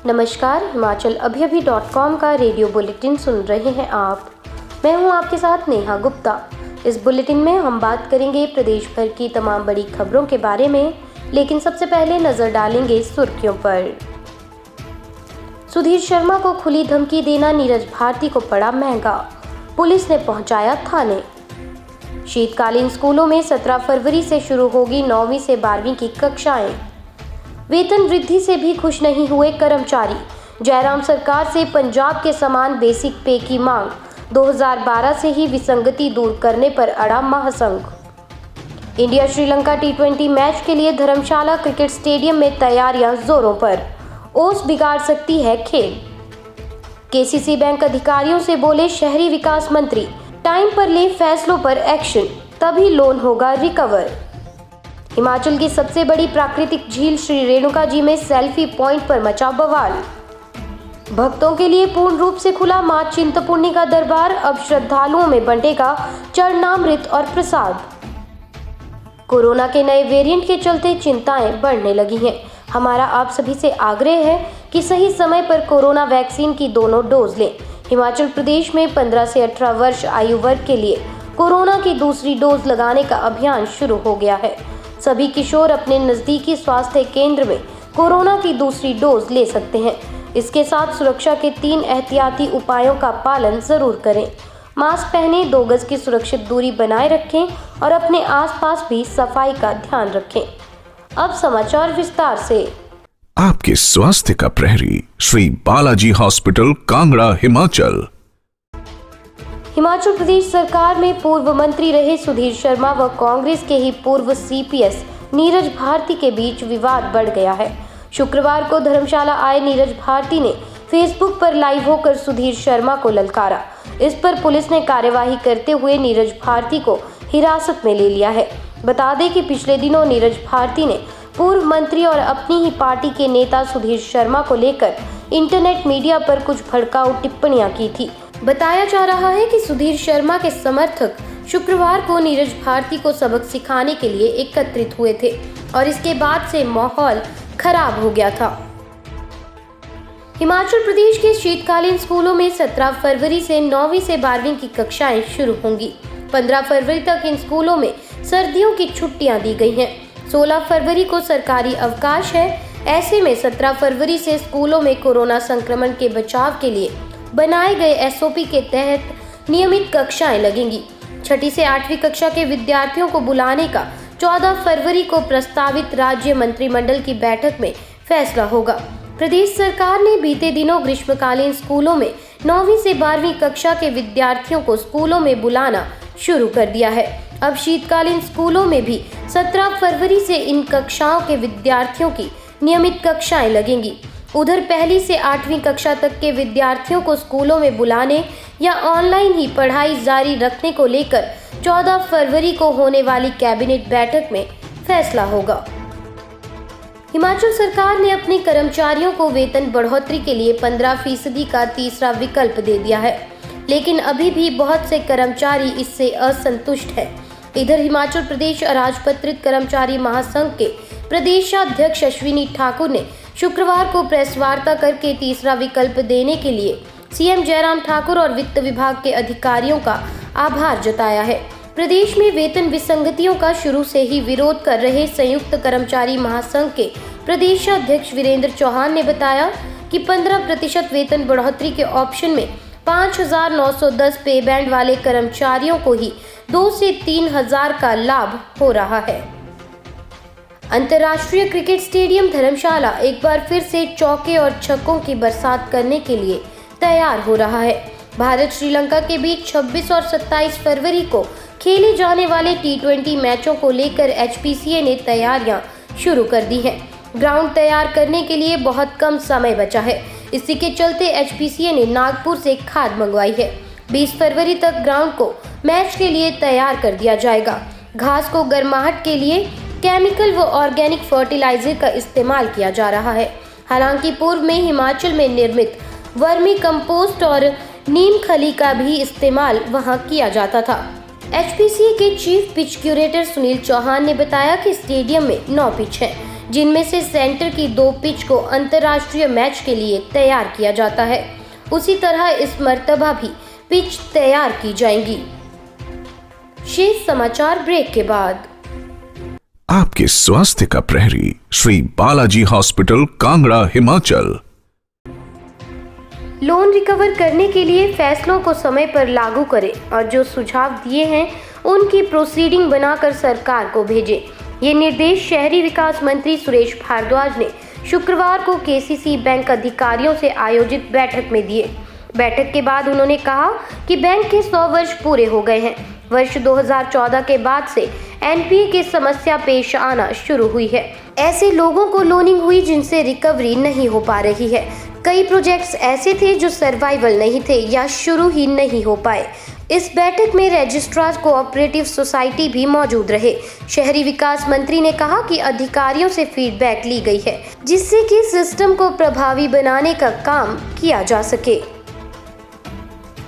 नमस्कार, himachalavhi.com का radio bulletin सुन रहे हैं आप। मैं हूं आपके साथ नेहा गुप्ता। इस बुलेटिन में हम बात करेंगे प्रदेश भर की तमाम बड़ी खबरों के बारे में, लेकिन सबसे पहले नजर डालेंगे सुर्खियों पर। सुधीर शर्मा को खुली धमकी देना नीरज भारती को पड़ा महंगा, पुलिस ने पहुंचाया थाने। शीतकालीन स्कूलों में 17 फरवरी से शुरू होगी 9वीं से 12वीं की कक्षाएं। वेतन वृद्धि से भी खुश नहीं हुए कर्मचारी, जयराम सरकार से पंजाब के समान बेसिक पे की मांग। 2012 से ही विसंगति दूर करने पर अड़ा महासंघ। इंडिया श्रीलंका T20 मैच के लिए धर्मशाला क्रिकेट स्टेडियम में तैयारियां जोरों पर, ओस बिगाड़ सकती है खेल। केसीसी बैंक अधिकारियों से बोले शहरी विकास मंत्री, टाइम पर ले फैसलों पर एक्शन, तभी लोन होगा रिकवर। हिमाचल की सबसे बड़ी प्राकृतिक झील श्री रेणुका जी में सेल्फी पॉइंट पर मचा बवाल। भक्तों के लिए पूर्ण रूप से खुला मां चिंतपूर्णी का दरबार, अब श्रद्धालुओं में बंटेगा चरणामृत और प्रसाद। कोरोना के नए वेरिएंट के चलते चिंताएं बढ़ने लगी हैं। हमारा आप सभी से आग्रह है कि सही समय पर कोरोना वैक्सीन की दोनों डोज लें। हिमाचल प्रदेश में 15 से 18 वर्ष आयु वर्ग के लिए कोरोना की दूसरी डोज लगाने का अभियान शुरू हो गया है। सभी किशोर अपने नजदीकी स्वास्थ्य केंद्र में कोरोना की दूसरी डोज ले सकते हैं। इसके साथ सुरक्षा के 3 एहतियाती उपायों का पालन जरूर करें। मास्क पहनें, 2 गज की सुरक्षित दूरी बनाए रखें और अपने आसपास भी सफाई का ध्यान रखें। अब समाचार विस्तार से। आपके स्वास्थ्य का प्रहरी श्री बालाजी हॉस्पिटल, कांगड़ा, हिमाचल। हिमाचल प्रदेश सरकार में पूर्व मंत्री रहे सुधीर शर्मा व कांग्रेस के ही पूर्व CPS नीरज भारती के बीच विवाद बढ़ गया है। शुक्रवार को धर्मशाला आए नीरज भारती ने फेसबुक पर लाइव होकर सुधीर शर्मा को ललकारा। इस पर पुलिस ने कार्यवाही करते हुए नीरज भारती को हिरासत में ले लिया है। बता दें कि पिछले दिनों नीरज भारती ने पूर्व मंत्री और अपनी ही पार्टी के नेता सुधीर शर्मा को लेकर इंटरनेट मीडिया पर कुछ भड़काऊ टिप्पणियां की थी। बताया जा रहा है कि सुधीर शर्मा के समर्थक शुक्रवार को नीरज भारती को सबक सिखाने के लिए एकत्रित हुए थे और इसके बाद से माहौल खराब हो गया था। हिमाचल प्रदेश के शीतकालीन स्कूलों में 17 फरवरी से 9वीं से 12वीं की कक्षाएं शुरू होंगी। 15 फरवरी तक इन स्कूलों में सर्दियों की छुट्टियां दी गई हैं। 16 फरवरी को सरकारी अवकाश है। ऐसे में 17 फरवरी से स्कूलों में कोरोना संक्रमण के बचाव के लिए बनाए गए SOP के तहत नियमित कक्षाएं लगेंगी। 6ठी से 8वीं कक्षा के विद्यार्थियों को बुलाने का 14 फरवरी को प्रस्तावित राज्य मंत्रिमंडल की बैठक में फैसला होगा। प्रदेश सरकार ने बीते दिनों ग्रीष्मकालीन स्कूलों में 9वीं से 12वीं कक्षा के विद्यार्थियों को स्कूलों में बुलाना शुरू कर दिया है। अब शीतकालीन स्कूलों में भी 17 फरवरी से इन कक्षाओं के विद्यार्थियों की नियमित कक्षाएं लगेंगी। उधर 1ली से 8वीं कक्षा तक के विद्यार्थियों को स्कूलों में बुलाने या ऑनलाइन ही पढ़ाई जारी रखने को लेकर 14 फरवरी को होने वाली कैबिनेट बैठक में फैसला होगा। हिमाचल सरकार ने अपने कर्मचारियों को वेतन बढ़ोतरी के लिए 15% का तीसरा विकल्प दे दिया है, लेकिन अभी भी बहुत से कर्मचारी इससे असंतुष्ट हैं। इधर हिमाचल प्रदेश अराजपत्रित कर्मचारी महासंघ के प्रदेशाध्यक्ष अश्विनी ठाकुर ने शुक्रवार को प्रेस वार्ता करके तीसरा विकल्प देने के लिए CM जयराम ठाकुर और वित्त विभाग के अधिकारियों का आभार जताया है। प्रदेश में वेतन विसंगतियों का शुरू से ही विरोध कर रहे संयुक्त कर्मचारी महासंघ के प्रदेशाध्यक्ष वीरेंद्र चौहान ने बताया कि 15% वेतन बढ़ोतरी के ऑप्शन में 5,910 पे बैंड वाले कर्मचारियों को ही 2 से 3,000 का लाभ हो रहा है। अंतर्राष्ट्रीय क्रिकेट स्टेडियम धर्मशाला एक बार फिर से चौके और छक्कों की बरसात करने के लिए तैयार हो रहा है। भारत श्रीलंका के बीच 26 और 27 फरवरी को खेले जाने वाले T20 मैचों को लेकर HPCA ने तैयारियां शुरू कर दी हैं। ग्राउंड तैयार करने के लिए बहुत कम समय बचा है। इसी के चलते HPCA ने नागपुर से खाद मंगवाई है। 20 फरवरी तक ग्राउंड को मैच के लिए तैयार कर दिया जाएगा। घास को गर्माहट के लिए केमिकल व ऑर्गेनिक फर्टिलाइजर का इस्तेमाल किया जा रहा है। हालांकि पूर्व में हिमाचल में निर्मित वर्मी कंपोस्ट और नीम खली का भी इस्तेमाल वहां किया जाता था। HPCA के chief pitch curator Sunil Chauhan ने बताया कि स्टेडियम में 9 पिच हैं, जिनमें से सेंटर की 2 पिच को अंतर्राष्ट्रीय मैच के लिए तैयार किया जाता है, उसी तरह इस मर्तबा भी पिच तैयार की जाएंगी। शेष समाचार ब्रेक के बाद। आपके स्वास्थ्य का प्रहरी Shri Balaji hospital Kangra Himachal. Loan recover करने के लिए फैसलों को समय पर लागू करें और जो सुझाव दिए हैं उनकी प्रोसीडिंग बनाकर सरकार को भेजें। ये निर्देश शहरी विकास मंत्री सुरेश भारद्वाज ने शुक्रवार को केसीसी बैंक अधिकारियों से आयोजित बैठक में दिए। बैठक के बाद उन्होंने कहा कि बैंक के 100 वर्ष पूरे हो गए हैं। वर्ष 2014 के बाद से एनपीए की समस्या पेश आना शुरू हुई है। ऐसे लोगों को लोनिंग हुई जिनसे रिकवरी नहीं हो पा रही है। कई प्रोजेक्ट्स ऐसे थे जो सर्वाइवल नहीं थे या शुरू ही नहीं हो पाए। इस बैठक में रजिस्ट्रार कोऑपरेटिव सोसाइटी भी मौजूद रहे। शहरी विकास मंत्री ने कहा कि अधिकारियों से फीडबैक ली गई है जिससे कि सिस्टम को प्रभावी बनाने का काम किया जा सके।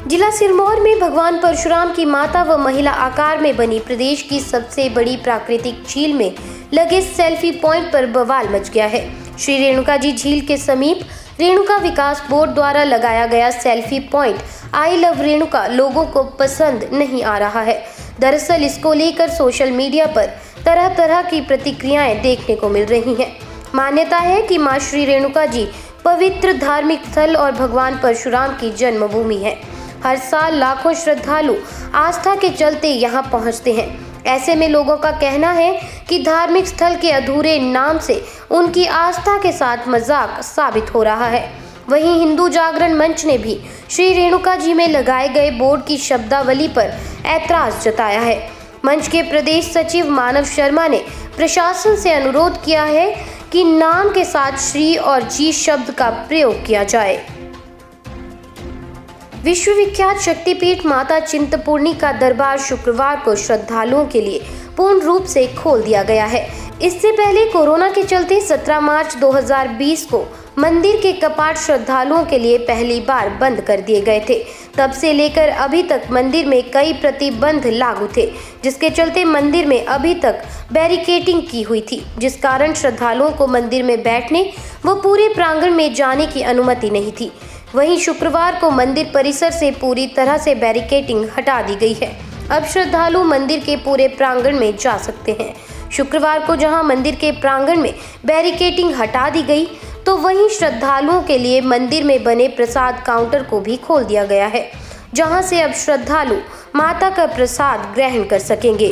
जिला सिरमौर में भगवान परशुराम की माता व महिला आकार में बनी प्रदेश की सबसे बड़ी प्राकृतिक झील में लगे सेल्फी पॉइंट पर बवाल मच गया है। श्री रेणुका जी झील के समीप रेणुका विकास बोर्ड द्वारा लगाया गया selfie point I love Renuka लोगों को पसंद नहीं आ रहा है। दरअसल इसको लेकर सोशल मीडिया पर तरह तरह की प्रतिक्रियाएं देखने को मिल रही हैं। मान्यता है कि मां श्री रेणुका जी पवित्र धार्मिक स्थल और भगवान परशुराम की जन्मभूमि है। हर साल लाखों श्रद्धालु आस्था के चलते यहां पहुंचते हैं। ऐसे में लोगों का कहना है कि धार्मिक स्थल के अधूरे नाम से उनकी आस्था के साथ मजाक साबित हो रहा है। वहीं हिंदू जागरण मंच ने भी श्री रेणुका जी में लगाए गए बोर्ड की शब्दावली पर ऐतराज जताया है। मंच के प्रदेश सचिव मानव शर्मा ने प्रशासन से अनुरोध किया है कि नाम के साथ श्री और जी शब्द का प्रयोग किया जाए। विश्वविख्यात शक्तिपीठ माता चिंतपूर्णी का दरबार शुक्रवार को श्रद्धालुओं के लिए पूर्ण रूप से खोल दिया गया है। इससे पहले कोरोना के चलते 17 मार्च 2020 को मंदिर के कपाट श्रद्धालुओं के लिए पहली बार बंद कर दिए गए थे। तब से लेकर अभी तक मंदिर में कई प्रतिबंध लागू थे, जिसके चलते मंदिर में अभी तक बैरिकेडिंग की हुई थी, जिस कारण श्रद्धालुओं को मंदिर में बैठने व पूरे प्रांगण में जाने की अनुमति नहीं थी। वहीं शुक्रवार को मंदिर परिसर से पूरी तरह से बैरिकेडिंग हटा दी गई है। अब श्रद्धालु मंदिर के पूरे प्रांगण में जा सकते हैं। शुक्रवार को जहां मंदिर के प्रांगण में बैरिकेडिंग हटा दी गई, तो वहीं श्रद्धालुओं के लिए मंदिर में बने प्रसाद काउंटर को भी खोल दिया गया है, जहां से अब श्रद्धालु माता का प्रसाद ग्रहण कर सकेंगे।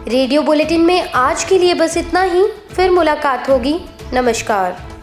रेडियो बुलेटिन में आज के लिए बस इतना ही। फिर मुलाकात होगी। नमस्कार।